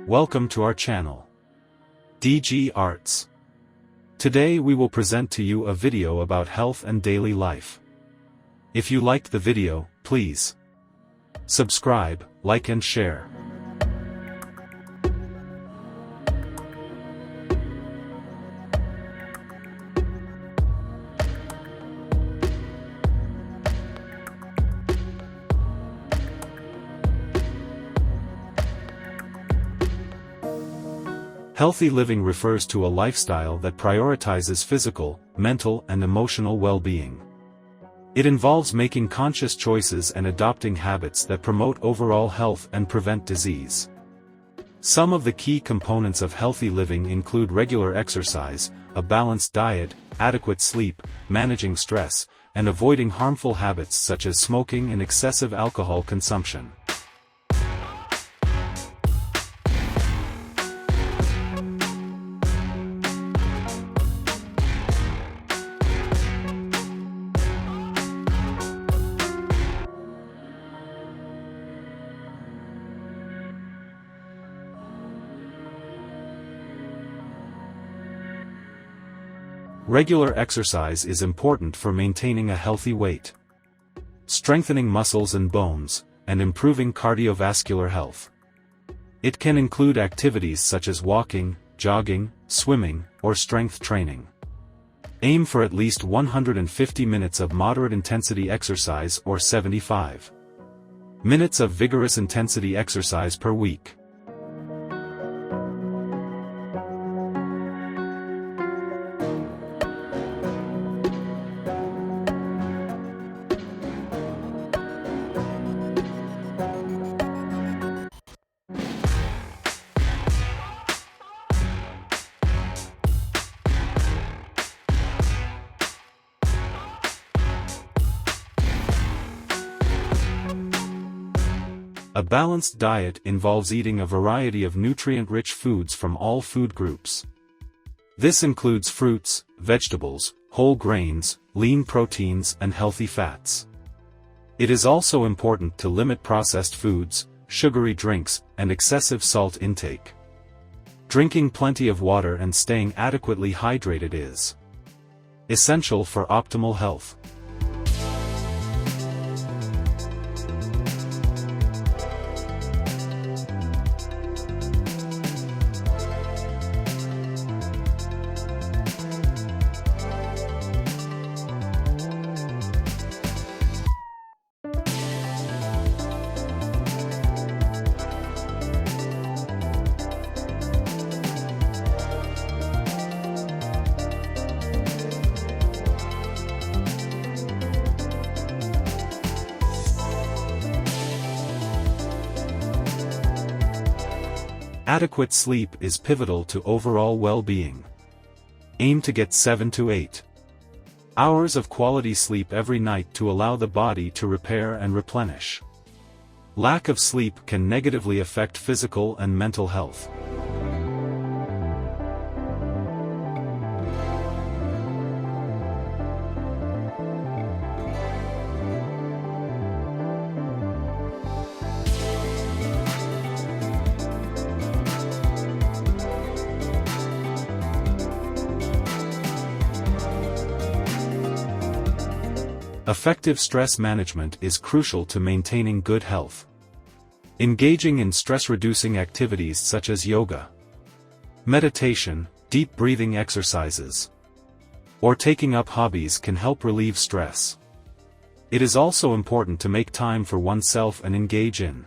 Welcome to our channel, DigiArts. Today we will present to you a video about health and daily life. If you liked the video, please subscribe, like and share. Healthy living refers to a lifestyle that prioritizes physical, mental and emotional well-being. It involves making conscious choices and adopting habits that promote overall health and prevent disease. Some of the key components of healthy living include regular exercise, a balanced diet, adequate sleep, managing stress, and avoiding harmful habits such as smoking and excessive alcohol consumption. Regular exercise is important for maintaining a healthy weight, strengthening muscles and bones, and improving cardiovascular health. It can include activities such as walking, jogging, swimming, or strength training. Aim for at least 150 minutes of moderate intensity exercise or 75 minutes of vigorous intensity exercise per week. A balanced diet involves eating a variety of nutrient-rich foods from all food groups. This includes fruits, vegetables, whole grains, lean proteins and healthy fats. It is also important to limit processed foods, sugary drinks, and excessive salt intake. Drinking plenty of water and staying adequately hydrated is essential for optimal health. Adequate sleep is pivotal to overall well-being. Aim to get 7 to 8 hours of quality sleep every night to allow the body to repair and replenish. Lack of sleep can negatively affect physical and mental health. Effective stress management is crucial to maintaining good health. Engaging in stress-reducing activities such as yoga, meditation, deep breathing exercises, or taking up hobbies can help relieve stress. It is also important to make time for oneself and engage in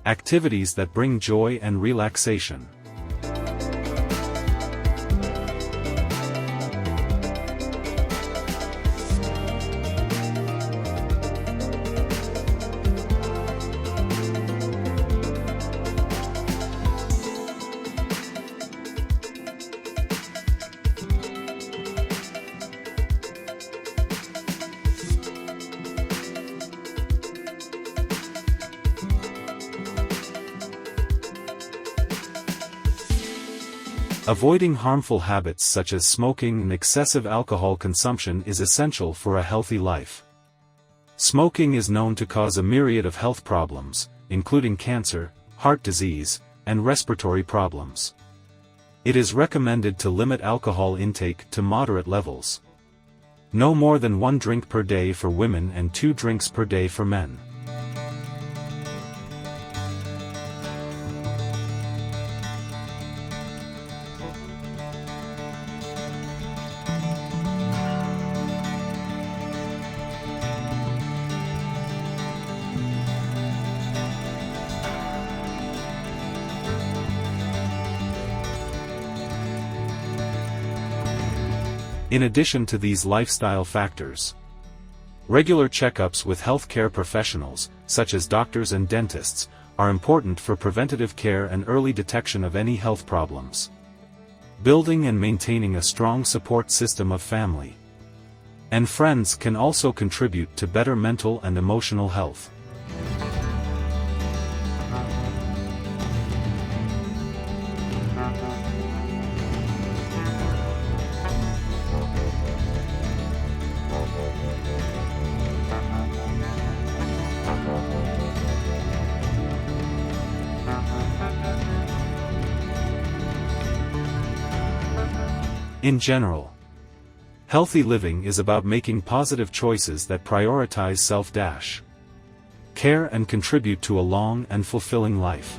activities that bring joy and relaxation. Avoiding harmful habits such as smoking and excessive alcohol consumption is essential for a healthy life. Smoking is known to cause a myriad of health problems, including cancer, heart disease, and respiratory problems. It is recommended to limit alcohol intake to moderate levels. No more than 1 drink per day for women and 2 drinks per day for men. In addition to these lifestyle factors, regular checkups with healthcare professionals, such as doctors and dentists, are important for preventative care and early detection of any health problems. Building and maintaining a strong support system of family and friends can also contribute to better mental and emotional health. In general, healthy living is about making positive choices that prioritize self-care and contribute to a long and fulfilling life.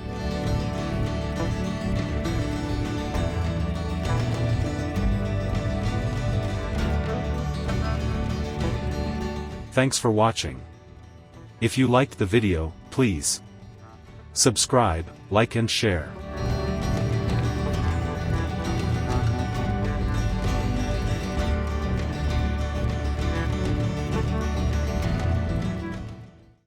Thanks for watching. If you liked the video, please subscribe, like and share.